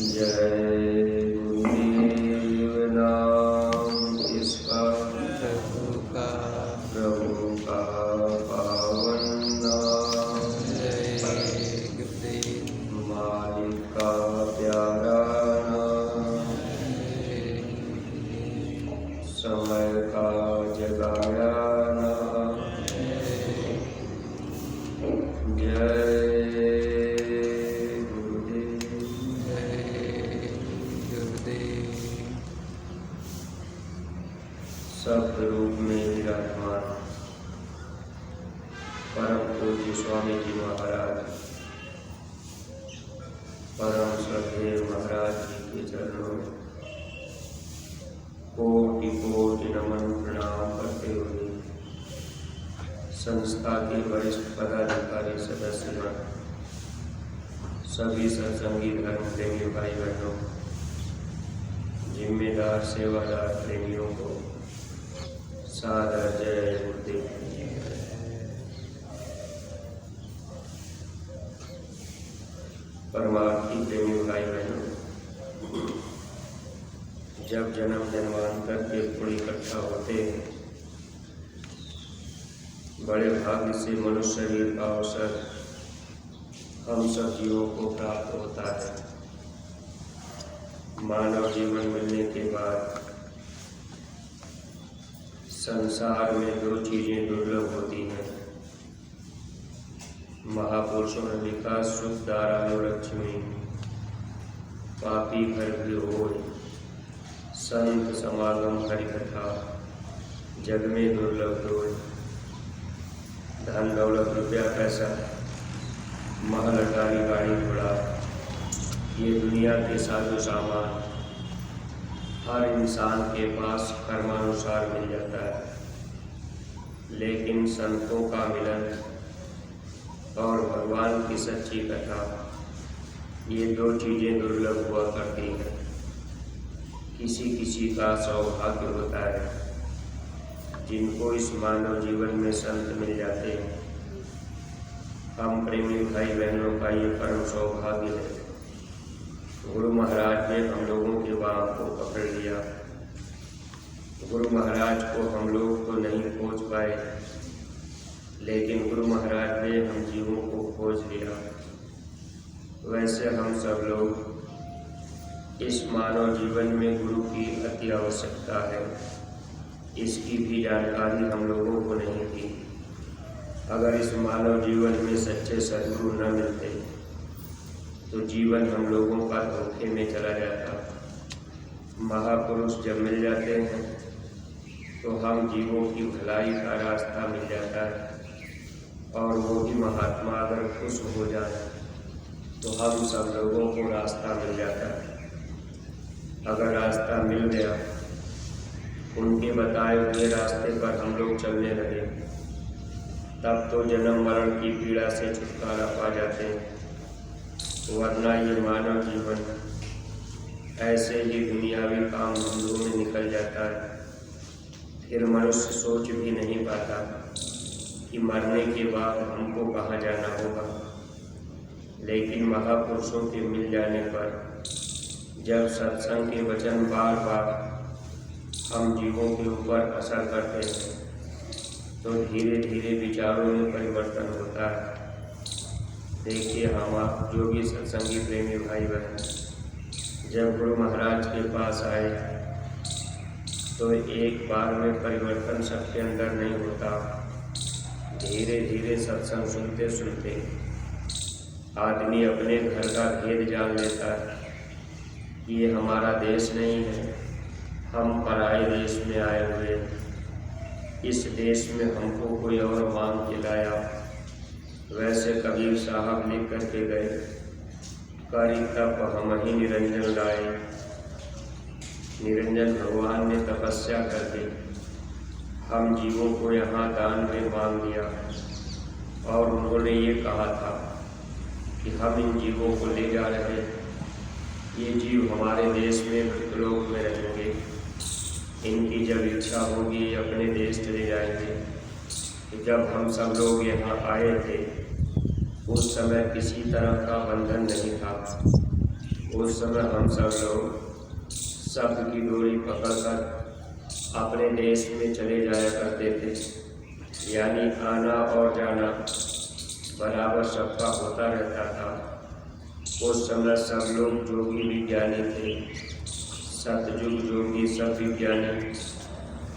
जय गुरुदेव नाम इसका प्रभु का पावन नाम। जय गुरुदेव। मालिक का प्यारा नाम, समय का जगाया नाम। जय सब रूप में विराजमान परम पूज्य स्वामी जी महाराज, परम श्रद्धेय महाराज जी के चरणों में कोटि कोटि नमन प्रणाम करते हुए संस्था के वरिष्ठ पदाधिकारी सदस्यगण, सभी सत्संगी धर्म प्रेमी भाई बहनों, जिम्मेदार सेवादार प्रेमियों को सादर जय गुरुदेव। परमार्थी प्रेमी भाई बहनों, जब जन्म जन्मांतर के पुण्य इकट्ठा होते हैं, बड़े भाग्य से मनुष्य शरीर का अवसर हम सब जीवों को प्राप्त होता है। मानव जीवन मिलने के बाद संसार में दो चीजें दुर्लभ होती हैं। महापुरुषों ने लिखा, सुख दारालो लक्ष्मी, पापी घर भी होय, संत समागम हरि कथा, जग में दुर्लभ होय। धन दौलत रुपया पैसा, महल अटारी गाड़ी घोड़ा, ये दुनिया के साजो सामान हर इंसान के पास कर्मानुसार मिल जाता है, लेकिन संतों का मिलन और भगवान की सच्ची कथा, ये दो चीजें दुर्लभ हुआ करती हैं। किसी किसी का सौभाग्य होता है जिनको इस मानव जीवन में संत मिल जाते हैं। हम प्रेमी भाई बहनों का ये परम सौभाग्य है। गुरु महाराज ने हम लोगों के बाम को पकड़ लिया। गुरु महाराज को हम लोग तो नहीं खोज पाए, लेकिन गुरु महाराज ने हम जीवों को खोज लिया। वैसे हम सब लोग इस मानव जीवन में गुरु की अति आवश्यकता है, इसकी भी जानकारी हम लोगों को नहीं थी। अगर इस मानव जीवन में सच्चे सद्गुरु न मिलते तो जीवन हम लोगों का धोखे में चला जाता। महापुरुष जब मिल जाते हैं तो हम जीवों की भलाई का रास्ता मिल जाता है, और वो भी महात्मा अगर खुश हो जाए तो हम सब लोगों को रास्ता मिल जाता है। अगर रास्ता मिल गया, उनके बताए हुए रास्ते पर हम लोग चलने लगे, तब तो जन्म मरण की पीड़ा से छुटकारा पा जाते हैं। वरना ये मानव जीवन ऐसे ही दुनियावी काम धंधों में निकल जाता है। फिर मनुष्य सोच भी नहीं पाता कि मरने के बाद हमको कहाँ जाना होगा। लेकिन महापुरुषों के मिल जाने पर जब सत्संग के वचन बार बार हम जीवों के ऊपर असर करते हैं तो धीरे धीरे विचारों में परिवर्तन होता है। देखिए, हम आप जो भी सत्संगी प्रेमी भाई बहन जब गुरु महाराज के पास आए तो एक बार में परिवर्तन सबके अंदर नहीं होता। धीरे धीरे सत्संग सुनते सुनते आदमी अपने घर का भेद जान लेता है कि ये हमारा देश नहीं है, हम पराए देश में आए हुए। इस देश में हमको कोई और मांग के लाया। वैसे कबीर साहब लिख करके गए, करी तप हम ही निरंजन लाए। निरंजन भगवान ने तपस्या करके हम जीवों को यहाँ दान में मांग दिया, और उन्होंने ये कहा था कि हम इन जीवों को ले जा रहे हैं। ये जीव हमारे देश में मृतलोक में रहेंगे। इनकी जब इच्छा होगी अपने देश चले जाएंगे। जब हम सब लोग यहाँ आए थे उस समय किसी तरह का बंधन नहीं था। उस समय हम सब लोग शब्द की डोरी पकड़कर अपने देश में चले जाया करते थे, यानी आना और जाना बराबर सबका होता रहता था। उस समय सब लोग जोगी विज्ञानी थे, सतयुग जोगी सब विज्ञानी,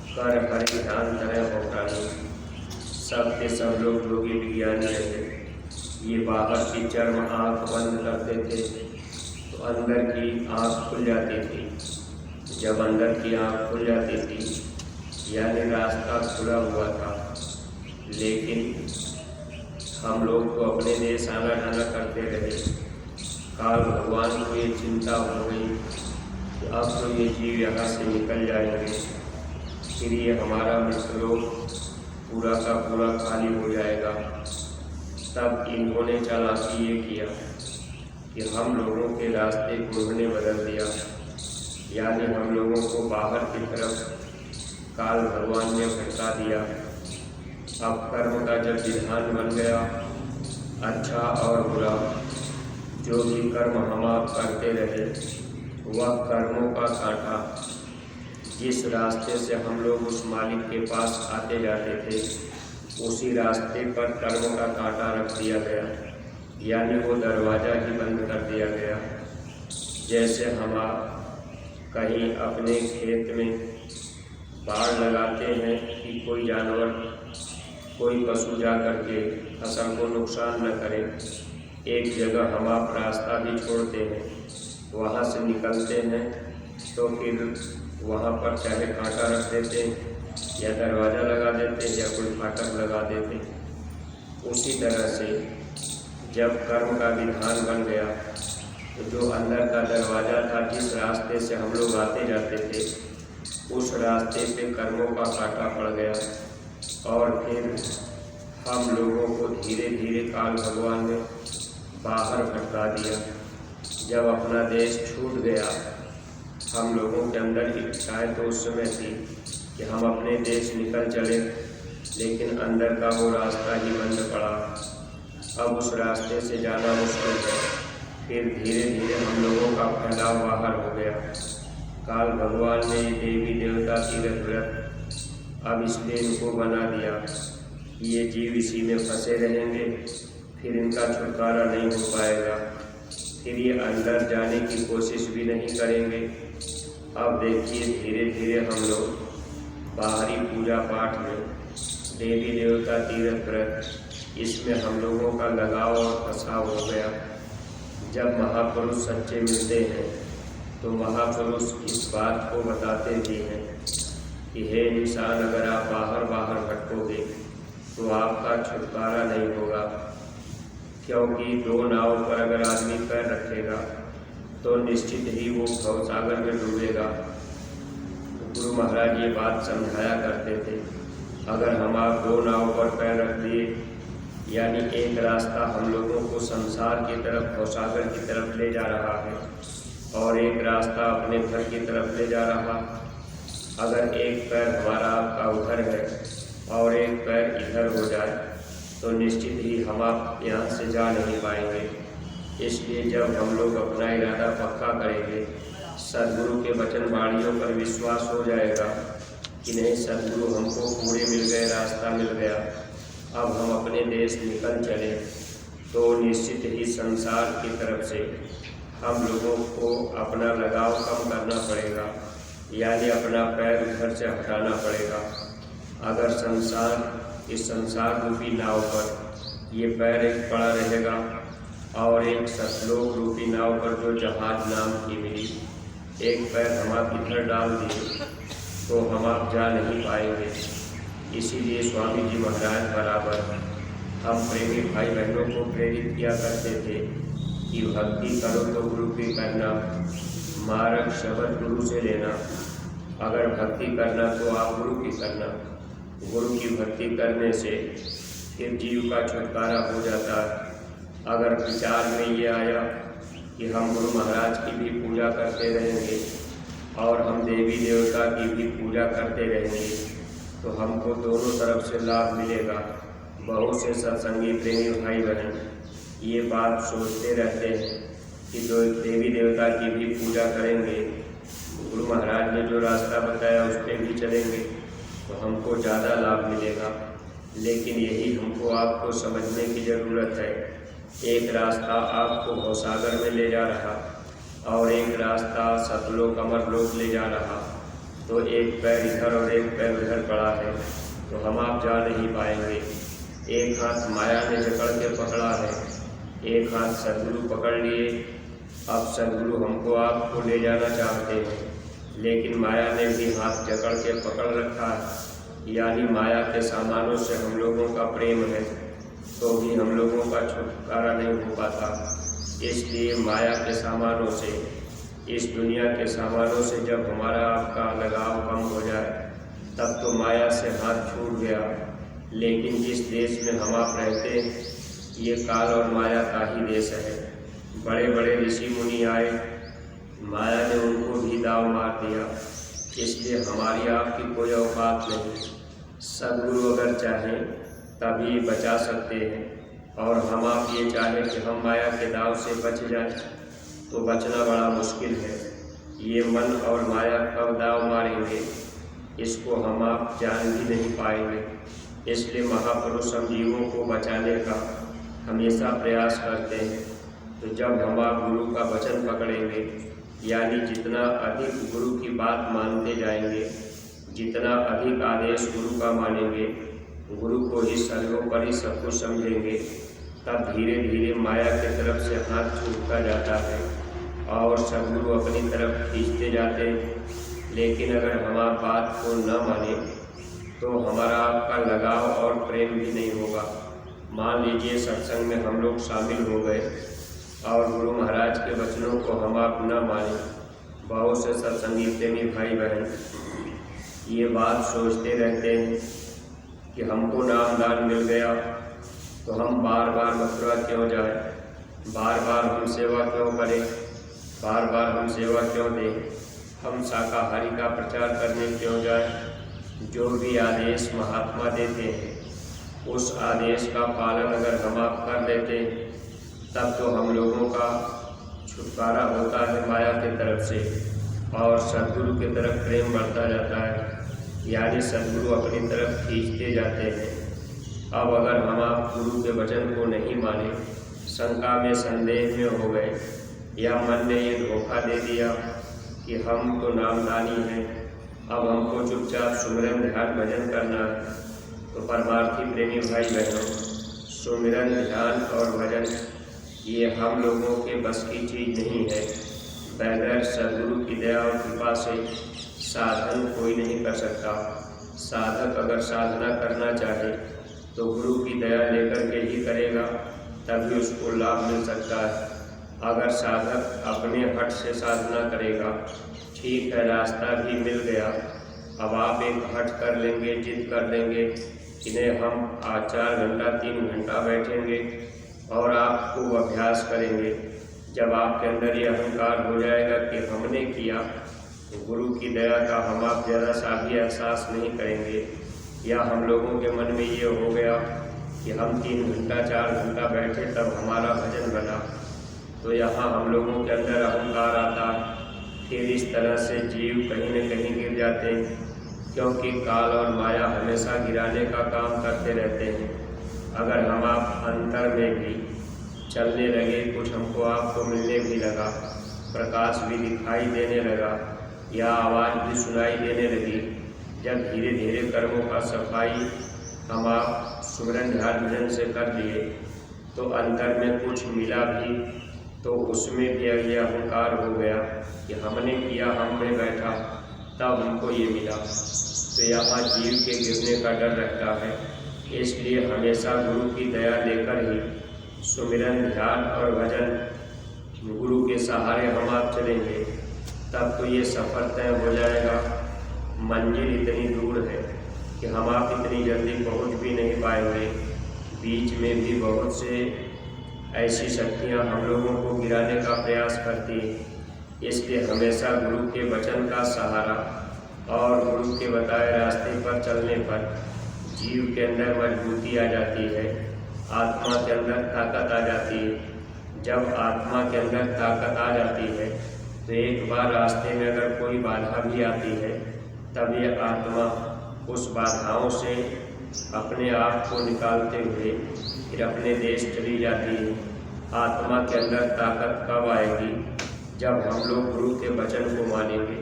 कर हरि ध्यान तरह भौकानी, सब के सब लोग जोगी विज्ञानी रहे। ये बाहर की चर्म आँख बंद करते थे तो अंदर की आँख खुल जाती थी। जब अंदर की आँख खुल जाती थी यानी रास्ता खुला हुआ था, लेकिन हम लोग तो अपने देश आना जाना करते रहे। काल भगवान को ये चिंता हो गई कि अब तो ये जीव यहाँ से निकल जाएंगे, फिर ये हमारा मृतलोक पूरा का पूरा खाली हो जाएगा। तब इन्होंने चालाकी ये किया कि हम लोगों के रास्ते को उन्होंने बदल दिया, यानी हम लोगों को बाहर की तरफ काल भगवान ने भटका दिया। अब कर्म का जब विधान बन गया, अच्छा और बुरा जो भी कर्म हम आप करते रहे, वह कर्मों का कांटा जिस रास्ते से हम लोग उस मालिक के पास आते जाते थे, उसी रास्ते पर कर्म का कांटा रख दिया गया, यानी वो दरवाज़ा ही बंद कर दिया गया। जैसे हम आप कहीं अपने खेत में बाड़ लगाते हैं कि कोई जानवर, कोई पशु जा करके फसल को नुकसान न करे, एक जगह हम आप रास्ता भी छोड़ते हैं, वहाँ से निकलते हैं तो फिर वहाँ पर चाहे कांटा रख देते हैं या दरवाज़ा लगा देते हैं या कोई फाटक लगा देते हैं। उसी तरह से जब कर्म का विधान बन गया तो जो अंदर का दरवाज़ा था, जिस रास्ते से हम लोग आते जाते थे, उस रास्ते पे कर्मों का कांटा पड़ गया और फिर हम लोगों को धीरे धीरे काल भगवान ने बाहर भटका दिया। जब अपना देश छूट गया, हम लोगों के अंदर इच्छाएँ तो उस समय थी कि हम अपने देश निकल चले, लेकिन अंदर का वो रास्ता ही बंद पड़ा। अब उस रास्ते से जाना मुश्किल है। फिर धीरे धीरे हम लोगों का फैलाव बाहर हो गया। काल भगवान ने देवी देवता तीर्थ व्रत अब इसलिए इनको बना दिया कि ये जीव इसी में फंसे रहेंगे, फिर इनका छुटकारा नहीं हो पाएगा, फिर ये अंदर जाने की कोशिश भी नहीं करेंगे। अब देखिए धीरे धीरे हम लोग बाहरी पूजा पाठ में देवी देवता तीर्थ व्रत, इसमें हम लोगों का लगाव और फंसाव हो गया। जब महापुरुष सच्चे मिलते हैं तो महापुरुष इस बात को बताते भी हैं कि हे इंसान, अगर आप बाहर बाहर भटकोगे तो आपका छुटकारा नहीं होगा, क्योंकि दो नाव पर अगर आदमी पैर रखेगा तो निश्चित ही वो भवसागर में डूबेगा। गुरु महाराज ये बात समझाया करते थे, अगर हम आप दो नाव पर पैर रख दिए, यानी एक रास्ता हम लोगों को संसार की तरफ, भवसागर की तरफ ले जा रहा है और एक रास्ता अपने घर की तरफ ले जा रहा। अगर एक पैर हमारा आपका उधर है और एक पैर इधर हो जाए तो निश्चित ही हम आप यहाँ से जा नहीं पाएंगे। इसलिए जब हम लोग अपना इरादा पक्का करेंगे, सद्गुरु के वचन वाणियों पर विश्वास हो जाएगा कि नहीं, सद्गुरु हमको पूरे मिल गए, रास्ता मिल गया, अब हम अपने देश निकल चले, तो निश्चित ही संसार की तरफ से हम लोगों को अपना लगाव कम करना पड़ेगा, यानी अपना पैर उधर से हटाना पड़ेगा। अगर इस संसार रूपी नाव पर ये पैर एक पड़ा रहेगा और एक सतलोक रूपी नाव पर जो जहाज नाम की मिली, एक पैर हम आप इधर डाल दिए तो हम आप जा नहीं पाएंगे। इसीलिए स्वामी जी महाराज बराबर हम प्रेमी भाई बहनों को प्रेरित किया करते थे कि भक्ति करो तो गुरु की करना, मार्ग शब्द गुरु से लेना। अगर भक्ति करना तो आप गुरु की करना, गुरु की भक्ति करने से फिर जीव का छुटकारा हो जाता है। अगर विचार में ये आया कि हम गुरु महाराज की भी पूजा करते रहेंगे और हम देवी देवता की भी पूजा करते रहेंगे तो हमको दोनों तरफ से लाभ मिलेगा। बहुत से सत्संगी प्रेमी भाई बहन ये बात सोचते रहते हैं कि देवी देवता की भी पूजा करेंगे, गुरु महाराज ने जो रास्ता बताया उस पर भी चलेंगे तो हमको ज़्यादा लाभ मिलेगा। लेकिन यही हमको आपको समझने की ज़रूरत है। एक रास्ता आपको भवसागर में ले जा रहा और एक रास्ता सतलोक अमरलोक ले जा रहा, तो एक पैर इधर और एक पैर उधर पड़ा है तो हम आप जा नहीं पाएंगे। एक हाथ माया ने जकड़ के पकड़ा है, एक हाथ सदगुरु पकड़ लिए। अब सदगुरु हमको आपको ले जाना चाहते हैं, लेकिन माया ने भी हाथ जकड़ के पकड़ रखा है। यानी माया के सामानों से हम लोगों का प्रेम है तो भी हम लोगों का छुटकारा नहीं हो पाता। इसलिए माया के सामानों से, इस दुनिया के सामानों से जब हमारा आपका लगाव कम हो जाए तब तो माया से हाथ छूट गया। लेकिन जिस देश में हम आप रहते हैं ये काल और माया का ही देश है। बड़े बड़े ऋषि मुनि आए, माया ने उनको भी दाव मार दिया। इसलिए हमारी आपकी कोई औकात नहीं। सदगुरु अगर चाहें तभी बचा सकते हैं, और हम आप ये चाहें कि हम माया के दाव से बच जाएं तो बचना बड़ा मुश्किल है। ये मन और माया कब दाव मारेंगे इसको हम आप जान भी नहीं पाएंगे। इसलिए महापुरुष हम जीवों को बचाने का हमेशा प्रयास करते हैं। तो जब हम आप गुरु का वचन पकड़ेंगे, यानी जितना अधिक गुरु की बात मानते जाएंगे, जितना अधिक आदेश गुरु का मानेंगे, गुरु को ही सर्वोपरि सब कुछ समझेंगे, तब धीरे धीरे माया की तरफ से हाथ छूटता जाता है और सदगुरु अपनी तरफ खींचते जाते हैं। लेकिन अगर हम आप बात को न माने तो हमारा आपका लगाव और प्रेम भी नहीं होगा। मान लीजिए सत्संग में हम लोग शामिल हो गए और गुरु महाराज के वचनों को हम आप न माने। बहुत से सत्संगी प्रेमी भाई बहन ये बात सोचते रहते हैं कि हमको नामदान मिल गया तो हम बार बार मथुरा क्यों जाएं, बार बार हम सेवा क्यों करें, बार बार हम सेवा क्यों दें, हम शाकाहारी का प्रचार करने क्यों जाएं। जो भी आदेश महात्मा देते हैं उस आदेश का पालन अगर हम आप कर लेते हैं तब तो हम लोगों का छुटकारा होता है माया की तरफ से और सदगुरु की तरफ प्रेम बढ़ता जाता है, यानी सदगुरु अपनी तरफ खींचते जाते हैं। अब अगर हम आप गुरु के वचन को नहीं माने, शंका में संदेह में हो गए या मन ने ये धोखा दे दिया कि हम तो नामदानी हैं, अब हमको चुपचाप सुमिरन ध्यान भजन करना है, तो परमार्थी प्रेमी भाई बहनों, सुमिरन ध्यान और भजन ये हम लोगों के बस की चीज़ नहीं है। बगैर सदगुरु की दया और कृपा से साधन कोई नहीं कर सकता। साधक अगर साधना करना चाहे तो गुरु की दया लेकर के ही करेगा, तभी उसको लाभ मिल सकता है। अगर साधक अपने हट से साधना करेगा, ठीक है रास्ता भी मिल गया, अब आप एक हट कर लेंगे, जिद कर लेंगे कि नहीं हम आज 4 घंटा 3 घंटा बैठेंगे और आप खूब अभ्यास करेंगे। जब आपके अंदर ये अहंकार हो जाएगा कि हमने किया तो गुरु की दया का हम आप ज़रा सा भी एहसास नहीं करेंगे, या हम लोगों के मन में ये हो गया कि हम 3 घंटा 4 घंटा बैठे तब हमारा भजन बना, तो यहाँ हम लोगों के अंदर अहंकार आता है। फिर इस तरह से जीव कहीं न कहीं गिर जाते हैं, क्योंकि काल और माया हमेशा गिराने का काम करते रहते हैं। अगर हम आप अंतर में भी चलने लगे, कुछ हमको आपको मिलने भी लगा, प्रकाश भी दिखाई देने लगा या आवाज़ भी सुनाई देने लगी, जब धीरे धीरे कर्मों का सफाई हम आप सुमिरन ध्यान भजन से कर लिए तो अंतर में कुछ मिला भी, तो उसमें भी ये अहंकार हो गया कि हमने किया, हम में बैठा, तब हमको ये मिला। तो यहाँ जीव के गिरने का डर रहता है। इसलिए हमेशा गुरु की दया लेकर ही सुमिरन ध्यान और भजन गुरु के सहारे हम आप चलेंगे, तब तो ये सफ़र तय हो जाएगा। मंजिल इतनी दूर है कि हम आप इतनी जल्दी पहुंच भी नहीं पाएंगे। बीच में भी बहुत से ऐसी शक्तियां हम लोगों को गिराने का प्रयास करती हैं। इसलिए हमेशा गुरु के वचन का सहारा और गुरु के बताए रास्ते पर चलने पर जीव के अंदर मजबूती आ जाती है, आत्मा के अंदर ताकत आ जाती है। जब आत्मा के अंदर ताकत आ जाती है तो एक बार रास्ते में अगर कोई बाधा भी आती है तब ये आत्मा उस बाधाओं से अपने आप को निकालते हुए फिर अपने देश चली जाती है। आत्मा के अंदर ताकत कब आएगी? जब हम लोग गुरु के वचन को मानेंगे।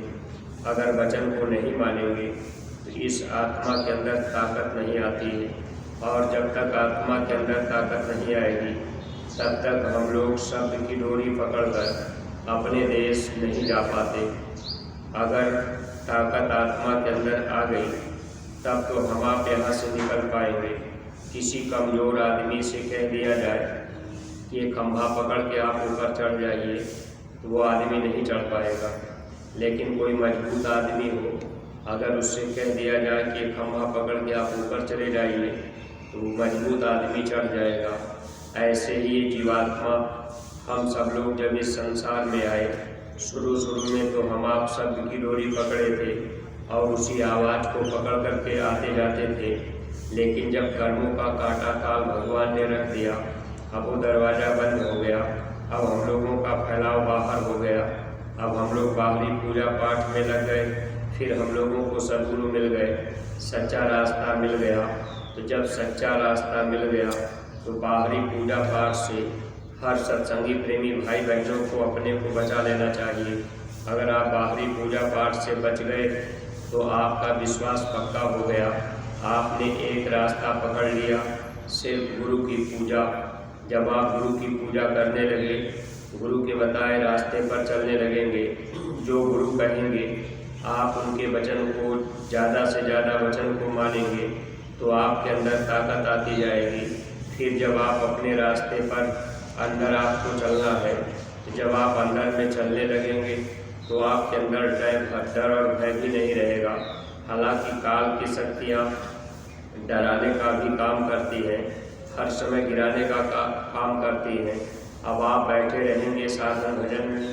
अगर वचन को नहीं मानेंगे तो इस आत्मा के अंदर ताकत नहीं आती है, और जब तक आत्मा के अंदर ताकत नहीं आएगी तब तक हम लोग शब्द की डोरी पकड़कर अपने देश नहीं जा पाते। अगर ताकत आत्मा के अंदर आ गई तब तो हम आप यहाँ से निकल पाएंगे। किसी कमज़ोर आदमी से कह दिया जाए कि ये खंभा पकड़ के आप ऊपर चढ़ जाइए तो वो आदमी नहीं चढ़ पाएगा। लेकिन कोई मजबूत आदमी हो, अगर उससे कह दिया जाए कि ये खंभा पकड़ के आप ऊपर चले जाइए तो मजबूत आदमी चढ़ जाएगा। ऐसे ही जीवात्मा हम सब लोग जब इस संसार में आए, शुरू में तो हम आप शब्द की डोरी पकड़े थे और उसी आवाज़ को पकड़ करके आते जाते थे। लेकिन जब कर्मों का काटा काल भगवान ने रख दिया, अब वो दरवाज़ा बंद हो गया। अब हम लोगों का फैलाव बाहर हो गया। अब हम लोग बाहरी पूजा पाठ में लग गए। फिर हम लोगों को सद्गुरु मिल गए, सच्चा रास्ता मिल गया। तो जब सच्चा रास्ता मिल गया तो बाहरी पूजा पाठ से हर सत्संगी प्रेमी भाई बहनों को अपने को बचा लेना चाहिए। अगर आप बाहरी पूजा पाठ से बच गए तो आपका विश्वास पक्का हो गया। आपने एक रास्ता पकड़ लिया, सिर्फ गुरु की पूजा। जब आप गुरु की पूजा करने लगे, गुरु के बताए रास्ते पर चलने लगेंगे, जो गुरु कहेंगे आप उनके वचन को ज़्यादा से ज़्यादा वचन को मानेंगे तो आपके अंदर ताकत आती जाएगी। फिर जब आप अपने रास्ते पर अंदर आपको चलना है, तो जब आप अंदर में चलने लगेंगे तो आपके अंदर डर और भय भी नहीं रहेगा। हालांकि काल की शक्तियाँ डराने का भी काम करती हैं, हर समय गिराने का काम करती हैं। अब आप बैठे रहेंगे साधन भजन में,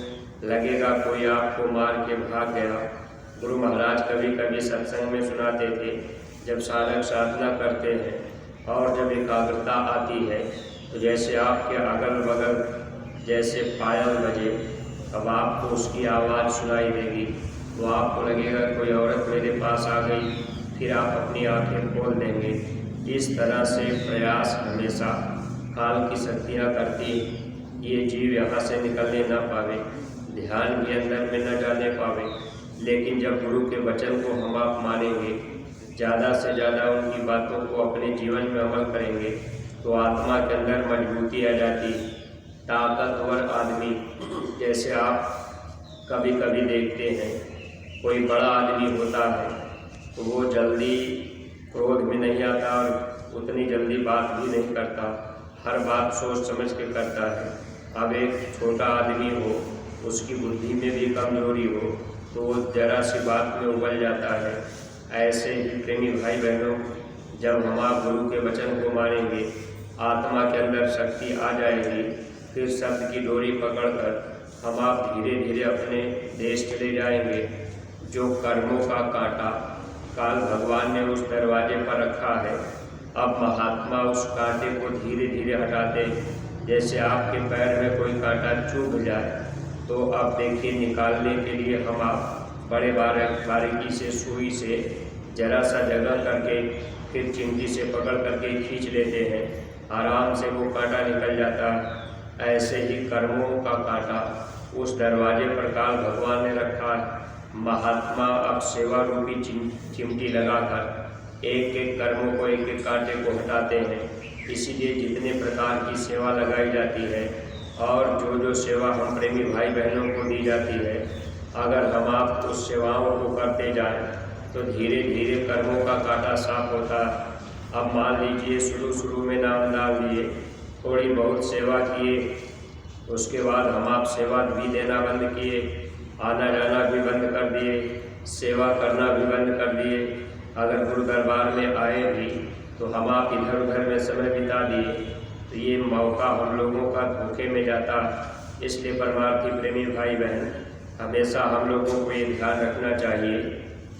लगेगा कोई आपको मार के भाग गया। गुरु महाराज कभी कभी सत्संग में सुनाते थे, जब साधक साधना करते हैं और जब एकाग्रता आती है तो जैसे आपके अगल बगल जैसे पायल बजे, अब आपको उसकी आवाज़ सुनाई देगी तो आपको लगेगा कोई औरत मेरे पास आ गई। फिर आप अपनी आंखें खोल देंगे। इस तरह से प्रयास हमेशा काल की शक्तियाँ करती हैं। ये जीव यहाँ से निकलने ना पावे, ध्यान भी अंदर में न जाने पावे। लेकिन जब गुरु के वचन को हम आप मानेंगे, ज़्यादा से ज़्यादा उनकी बातों को अपने जीवन में अमल करेंगे तो आत्मा के अंदर मजबूती आ जाती है। ताकतवर आदमी, जैसे आप कभी कभी देखते हैं कोई बड़ा आदमी होता है तो वो जल्दी क्रोध में नहीं आता और उतनी जल्दी बात भी नहीं करता, हर बात सोच समझ के करता है। अब एक छोटा आदमी हो, उसकी बुद्धि में भी कमजोरी हो तो वो जरा सी बात में उबल जाता है। ऐसे ही प्रेमी भाई बहनों, जब हम आप गुरु के वचन को मानेंगे, आत्मा के अंदर शक्ति आ जाएगी। फिर शब्द की डोरी पकड़कर हम आप धीरे धीरे अपने देश चले जाएंगे। जो कर्मों का कांटा काल भगवान ने उस दरवाजे पर रखा है, अब महात्मा उस कांटे को धीरे धीरे हटाते। जैसे आपके पैर में कोई कांटा चुभ जाए तो अब देखिए, निकालने के लिए हम आप बड़े बारीकी से सुई से जरा सा जगह करके फिर चिमटी से पकड़ करके खींच लेते हैं, आराम से वो कांटा निकल जाता है। ऐसे ही कर्मों का कांटा उस दरवाजे पर काल भगवान ने रखा है। महात्मा अब सेवा रूपी चिमटी लगाकर एक एक कर्मों को, एक एक कांटे को हटाते हैं। इसीलिए जितने प्रकार की सेवा लगाई जाती है और जो सेवा हम प्रेमी भाई बहनों को दी जाती है, अगर हम आप उस सेवाओं को करते जाएं तो धीरे धीरे कर्मों का कांटा साफ होता है। अब मान लीजिए शुरू में नाम डाल दिए, थोड़ी बहुत सेवा किए, उसके बाद हम आप सेवा भी देना बंद किए, आना जाना भी बंद कर दिए, सेवा करना भी बंद कर दिए। अगर गुरु दरबार में आए भी तो हम आप इधर उधर में समय बिता दिए तो ये मौका हम लोगों का धोखे में जाता। इसलिए परमार्थी प्रेमी भाई बहन, हमेशा हम लोगों को ये ध्यान रखना चाहिए,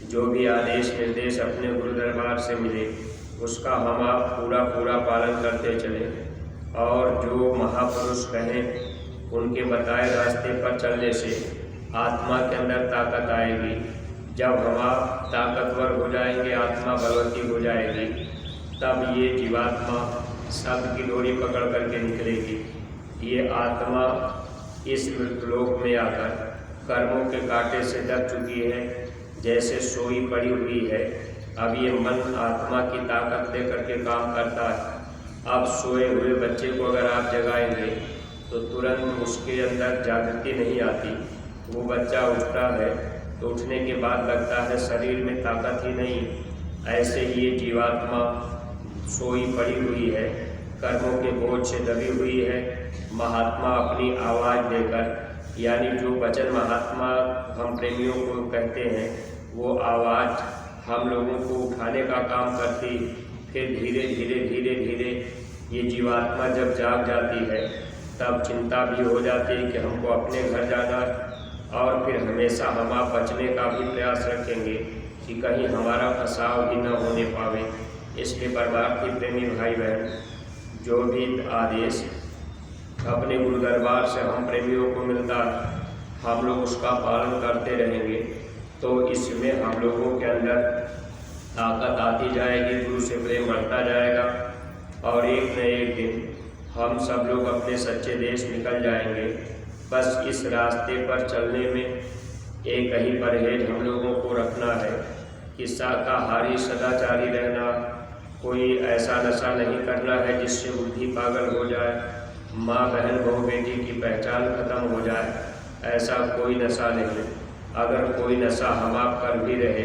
जो भी आदेश निर्देश अपने गुरु दरबार से मिले उसका हम आप पूरा पालन करते चलें। और जो महापुरुष कहें उनके बताए रास्ते पर चलने से आत्मा के अंदर ताकत आएगी। जब हम आप ताकतवर हो जाएंगे, आत्मा बलवती हो जाएगी, तब ये जीवात्मा शब्द की डोरी पकड़ करके निकलेगी। ये आत्मा इस लोक में आकर कर्मों के कांटे से दब चुकी है, जैसे सोई पड़ी हुई है। अब ये मन आत्मा की ताकत लेकर के काम करता है। अब सोए हुए बच्चे को अगर आप जगाएंगे तो तुरंत उसके अंदर जागृति नहीं आती। वो बच्चा उठता है तो उठने के बाद लगता है शरीर में ताकत ही नहीं। ऐसे ही ये जीवात्मा सोई पड़ी हुई है, कर्मों के बोझ से दबी हुई है। महात्मा अपनी आवाज़ देकर, यानी जो वचन महात्मा हम प्रेमियों को कहते हैं, वो आवाज़ हम लोगों को उठाने का काम करती। फिर धीरे धीरे धीरे धीरे ये जीवात्मा जब जाग जाती है तब चिंता भी हो जाती है कि हमको अपने घर जाना, और फिर हमेशा हम आप बचने का भी प्रयास रखेंगे कि कहीं हमारा फंसाव भी न होने पावे। इसलिए परमार्थी प्रेमी भाई बहन, जो भी आदेश अपने गुरु दरबार से हम प्रेमियों को मिलता है, हम लोग उसका पालन करते रहेंगे तो इसमें हम लोगों के अंदर ताकत आती जाएगी, गुरु से प्रेम बढ़ता जाएगा, और एक न एक दिन हम सब लोग अपने सच्चे देश निकल जाएंगे। बस इस रास्ते पर चलने में एक ही परहेज हम लोगों को रखना है कि शाकाहारी सदाचारी रहना, कोई ऐसा नशा नहीं करना है जिससे बुद्धि पागल हो जाए, माँ बहन बहू बेटी की पहचान खत्म हो जाए, ऐसा कोई नशा नहीं। अगर कोई नशा हम आप कर भी रहे,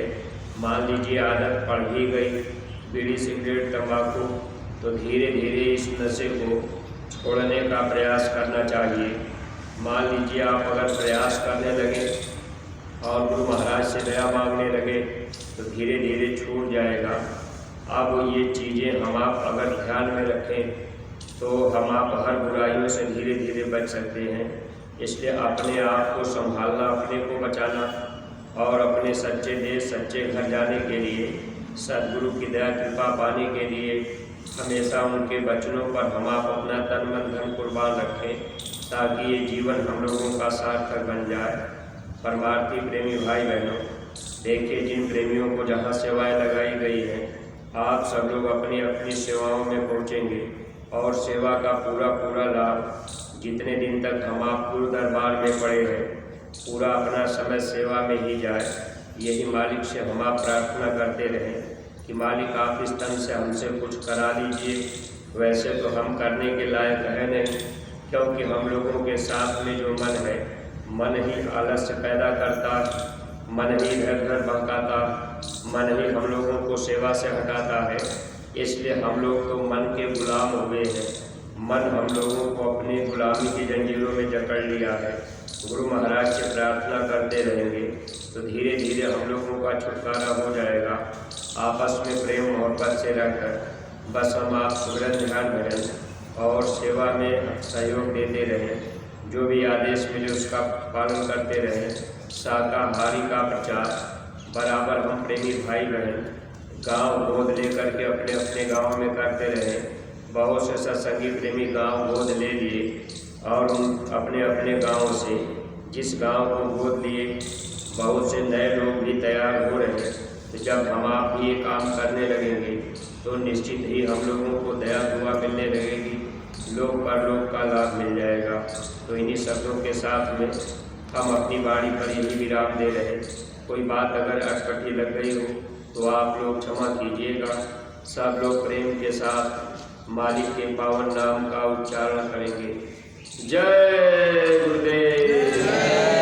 मान लीजिए आदत पड़ भी गई बीड़ी सिगरेट तंबाकू, तो धीरे धीरे इस नशे को छोड़ने का प्रयास करना चाहिए। मान लीजिए आप अगर प्रयास करने लगे और गुरु महाराज से दया मांगने लगे तो धीरे धीरे छूट जाएगा। अब ये चीज़ें हम आप अगर ध्यान में रखें तो हम आप हर बुराइयों से धीरे धीरे बच सकते हैं। इसलिए अपने आप को संभालना, अपने को बचाना, और अपने सच्चे देश सच्चे घर जाने के लिए, सद्गुरु की दया कृपा पाने के लिए हमेशा उनके वचनों पर हम आप अपना तन मन धन कुर्बान रखें, ताकि ये जीवन हम लोगों का सार्थक बन जाए। परमार्थी प्रेमी भाई बहनों, देखिए जिन प्रेमियों को जहाँ सेवाएं लगाई गई हैं, आप सब लोग अपनी अपनी सेवाओं में पहुँचेंगे और सेवा का पूरा पूरा लाभ जितने दिन तक हम आप गुरु दरबार में पड़े हैं, पूरा अपना समय सेवा में ही जाए। यही मालिक से हम आप प्रार्थना करते रहें कि मालिक आप इस तन से हमसे कुछ करा लीजिए। वैसे तो हम करने के लायक है नहीं, क्योंकि हम लोगों के साथ में जो मन है, मन ही आलस्य पैदा करता, मन ही घर घर बहकाता, मन ही हम लोगों को सेवा से हटाता है। इसलिए हम लोग तो मन के गुलाम हुए हैं, मन हम लोगों को अपनी गुलामी की जंजीरों में जकड़ लिया है। गुरु महाराज से प्रार्थना करते रहेंगे तो धीरे धीरे हम लोगों का छुटकारा हो जाएगा। आपस में प्रेम मोहब्बत से रहकर बस हम आप सुमिरन ध्यान भजन और सेवा में सहयोग देते रहें। जो भी आदेश मिले उसका पालन करते रहें। शाकाहारी का प्रचार बराबर हम प्रेमी भाई बहन गांव गोद लेकर के अपने अपने गांव में करते रहें। बहुत से सत्संगी प्रेमी गांव गोद ले लिए और उन अपने अपने गांव से जिस गांव को गोद लिए बहुत से नए लोग भी तैयार हो रहे हैं। तो जब हम आप ये काम करने लगेंगे तो निश्चित ही हम लोगों को दया दुआ मिलने लगेगी, लोक परलोक का लाभ मिल जाएगा। तो इन्हीं शब्दों के साथ में हम अपनी वाणी पर यही विराम दे रहे। कोई बात अगर अटपटी लग गई हो तो आप लोग क्षमा कीजिएगा। सब लोग प्रेम के साथ मालिक के पावन नाम का उच्चारण करेंगे। जय गुरुदेव।